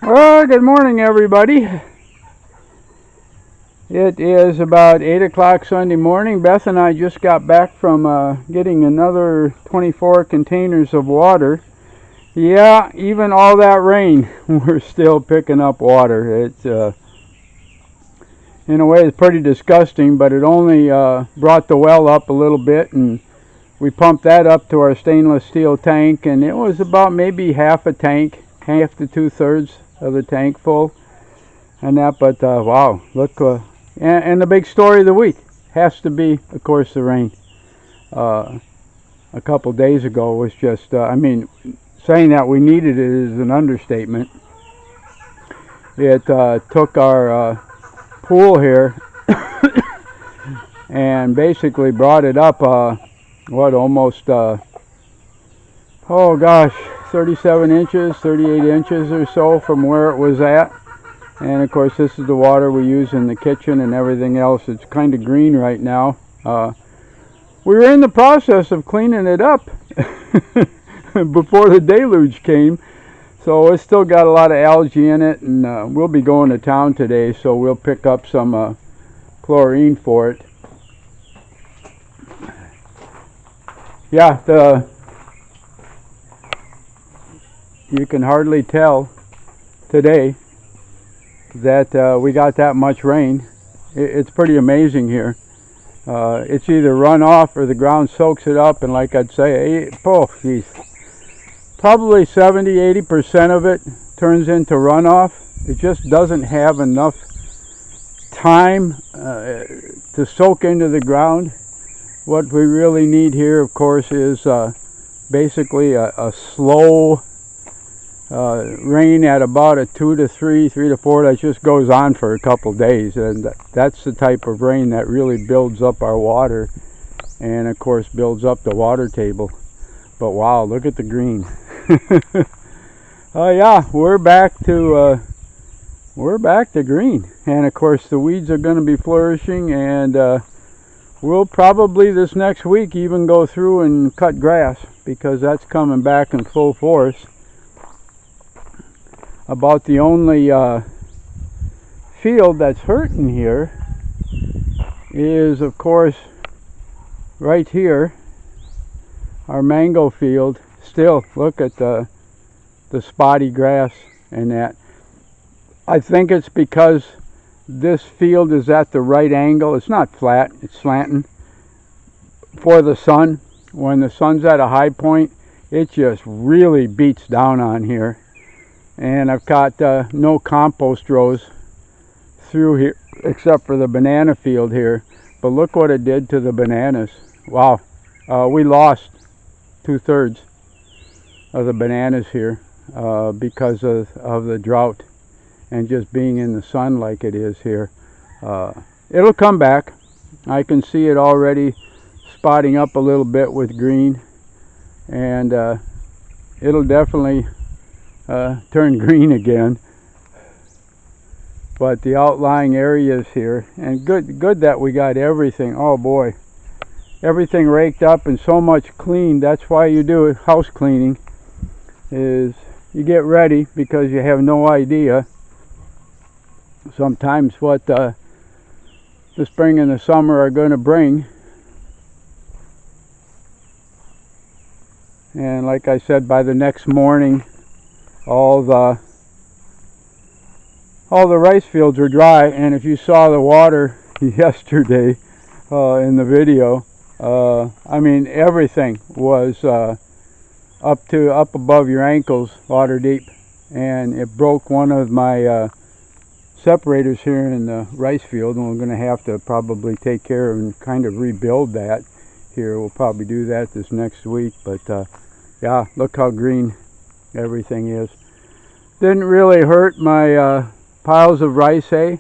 Well, good morning, everybody. It is about 8 o'clock Sunday morning. Beth and I just got back from getting another 24 containers of water. Yeah, even all that rain, we're still picking up water. It's, in a way, it's pretty disgusting, but it only brought the well up a little bit, and we pumped that up to our stainless steel tank, and it was about maybe half a tank, half to 2/3 of the tank full. And that, but wow, look, and the big story of the week has to be, of course, the rain. A couple days ago was just, I mean, saying that we needed it is an understatement. It took our pool here and basically brought it up, almost, oh gosh, 37 inches, 38 inches or so from where it was at. And of course, this is the water we use in the kitchen and everything else. It's kind of green right now. We were in the process of cleaning it up before the deluge came. So it's still got a lot of algae in it, and we'll be going to town today, so we'll pick up some chlorine for it. Yeah, you can hardly tell today that we got that much rain. It's pretty amazing here. It's either run off or the ground soaks it up, and like I'd say, geez, probably 70-80% of it turns into runoff. It just doesn't have enough time to soak into the ground. What we really need here, of course, is basically a slow rain at about a 2 to 3, 3 to 4 that just goes on for a couple days, and that's the type of rain that really builds up our water, and of course builds up the water table. But wow, look at the green. Yeah, we're back to green, and of course the weeds are going to be flourishing, and we'll probably this next week even go through and cut grass, because that's coming back in full force. About the only field that's hurting here is, of course, right here, our mango field. Still, look at the spotty grass and that. I think it's because this field is at the right angle. It's not flat, it's slanting for the sun. When the sun's at a high point, it just really beats down on here. And I've got no compost rows through here except for the banana field here. But look what it did to the bananas. Wow, we lost 2/3 of the bananas here because of the drought and just being in the sun like it is here. It'll come back. I can see it already spotting up a little bit with green, and it'll definitely turn green again. But the outlying areas here, and good that we got everything, oh boy, everything raked up and so much cleaned. That's why you do house cleaning, is you get ready, because you have no idea sometimes what the spring and the summer are going to bring. And like I said, by the next morning, all the rice fields are dry. And if you saw the water yesterday in the video, I mean, everything was up above your ankles, water deep, and it broke one of my separators here in the rice field, and we're going to have to probably take care of and kind of rebuild that here. We'll probably do that this next week. But yeah, look how green everything is. Didn't really hurt my piles of rice hay.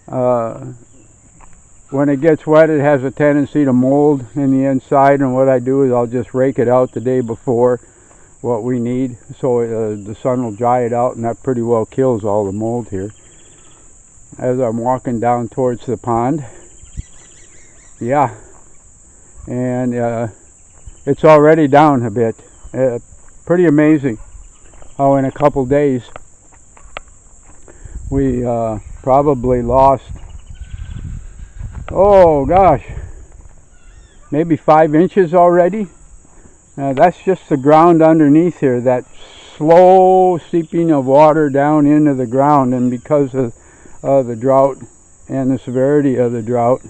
When it gets wet, it has a tendency to mold in the inside, and what I do is I'll just rake it out the day before what we need, so the sun will dry it out, and that pretty well kills all the mold here. As I'm walking down towards the pond, yeah, and it's already down a bit. Pretty amazing how in a couple days we probably lost, oh gosh, maybe 5 inches already. That's just the ground underneath here, that slow seeping of water down into the ground. And because of the drought and the severity of the drought,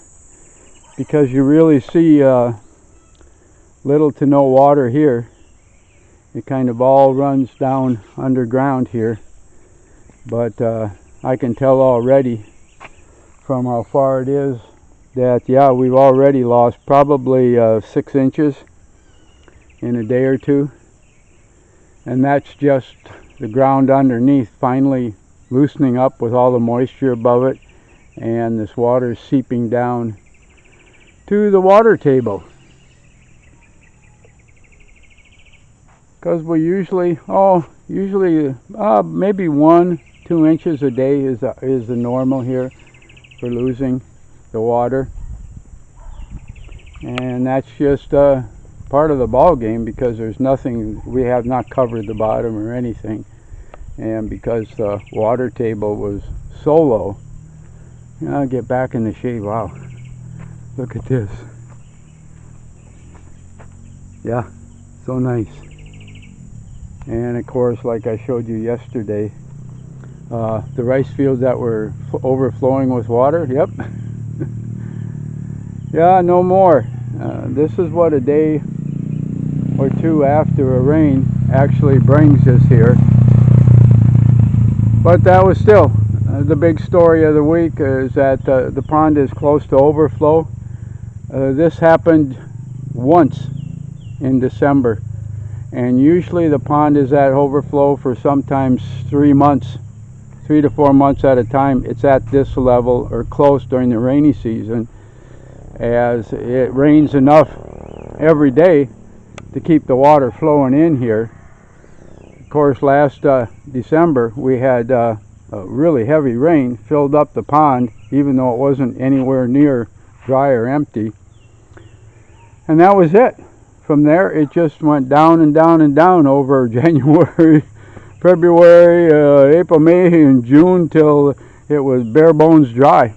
because you really see little to no water here, it kind of all runs down underground here. But I can tell already from how far it is that, yeah, we've already lost probably 6 inches in a day or two. And that's just the ground underneath finally loosening up with all the moisture above it, and this water seeping down to the water table. Because we usually maybe 1-2 inches a day is the normal here for losing the water. And that's just part of the ball game, because there's nothing, we have not covered the bottom or anything, and because the water table was so low. I'll get back in the shade. Wow, look at this. Yeah, so nice. And of course, like I showed you yesterday, the rice fields that were overflowing with water, yep. Yeah, no more. This is what a day or two after a rain actually brings us here. But that was still the big story of the week, is that the pond is close to overflow. This happened once in December, and usually the pond is at overflow for sometimes 3 to 4 months at a time. It's at this level or close during the rainy season, as it rains enough every day to keep the water flowing in here. Of course, last December we had a really heavy rain, filled up the pond even though it wasn't anywhere near dry or empty, and that was it. From there it just went down and down and down over January, February, April, May, and June, till it was bare bones dry.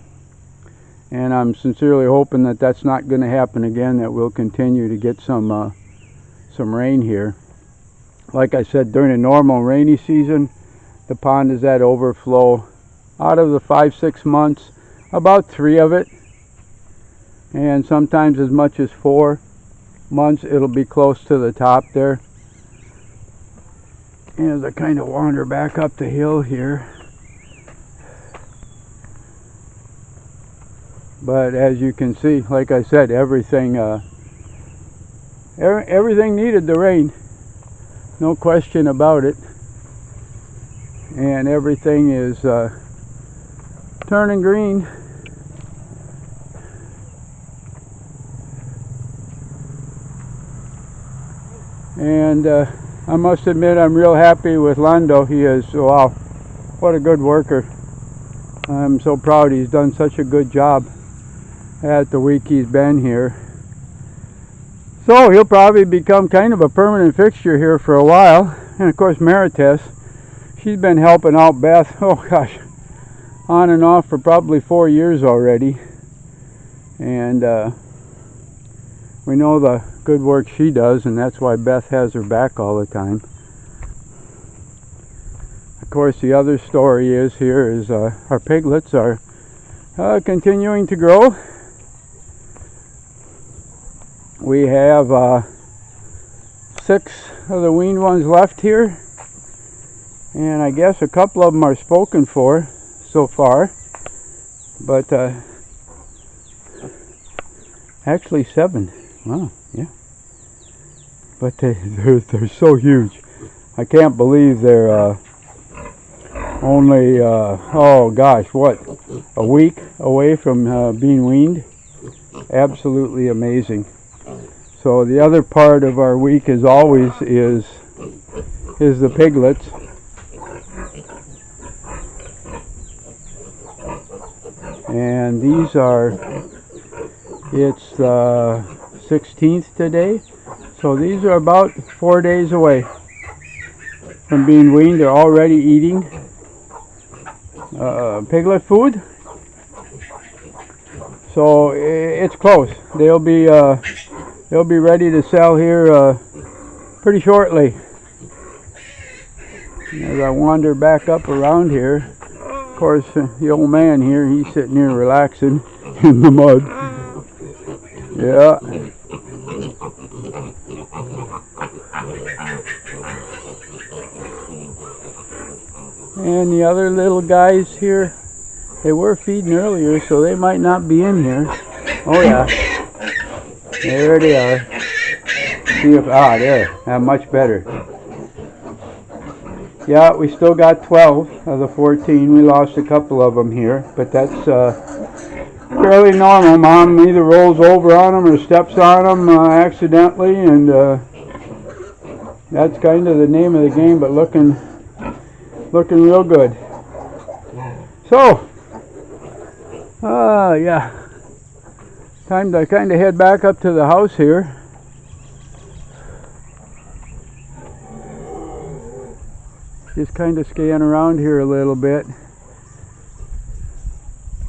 And I'm sincerely hoping that that's not going to happen again, that we'll continue to get some rain here. Like I said, during a normal rainy season, the pond is at overflow. Out of the 5-6 months, about 3 of it, and sometimes as much as 4 months, it'll be close to the top there. And as I kind of wander back up the hill here, but as you can see, like I said, everything needed the rain, no question about it. And everything is turning green. And I must admit, I'm real happy with Lando. He is, wow, what a good worker. I'm so proud. He's done such a good job at the week he's been here. So he'll probably become kind of a permanent fixture here for a while. And of course, Marites, she's been helping out Beth, oh gosh, on and off for probably 4 years already. And we know the good work she does, and that's why Beth has her back all the time. Of course, the other story is here is our piglets are continuing to grow. We have 6 of the weaned ones left here, and I guess a couple of them are spoken for so far, but actually 7. Wow, yeah. But they're so huge. I can't believe they're only oh gosh, what, a week away from being weaned. Absolutely amazing. So the other part of our week, as always, is the piglets. And these are, it's the 16th today, so these are about 4 days away from being weaned. They're already eating. piglet food. So it's close. They'll be ready to sell here pretty shortly. As I wander back up around here, of course, the old man here, he's sitting here relaxing in the mud. Yeah. And the other little guys here, they were feeding earlier, so they might not be in here. Oh yeah, there they are. See if, there, much better. Yeah, we still got 12 of the 14. We lost a couple of them here, but that's fairly normal. Mom either rolls over on them or steps on them accidentally, and that's kind of the name of the game, but looking real good. So, yeah, time to kind of head back up to the house here. Just kind of scan around here a little bit.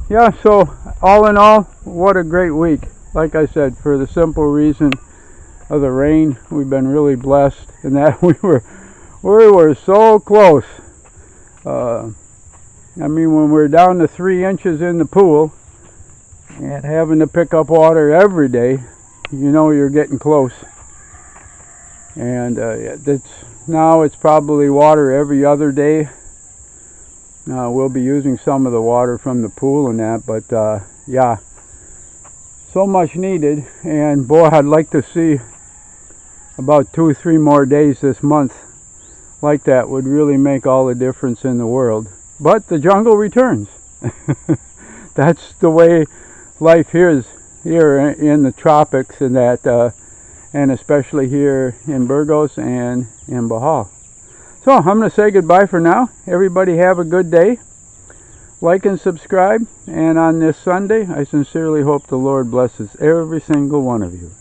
Yeah, so all in all, what a great week. Like I said, for the simple reason of the rain, we've been really blessed in that we were so close. I mean, when we're down to 3 inches in the pool and having to pick up water every day, you know you're getting close. And now it's probably water every other day. We'll be using some of the water from the pool and that, but yeah, so much needed. And boy, I'd like to see about 2 or 3 more days this month like that. Would really make all the difference in the world. But the jungle returns. That's the way life here is here in the tropics, and that and especially here in Burgos and in Bohol. So I'm going to say goodbye for now. Everybody have a good day. Like and subscribe. And on this Sunday, I sincerely hope the Lord blesses every single one of you.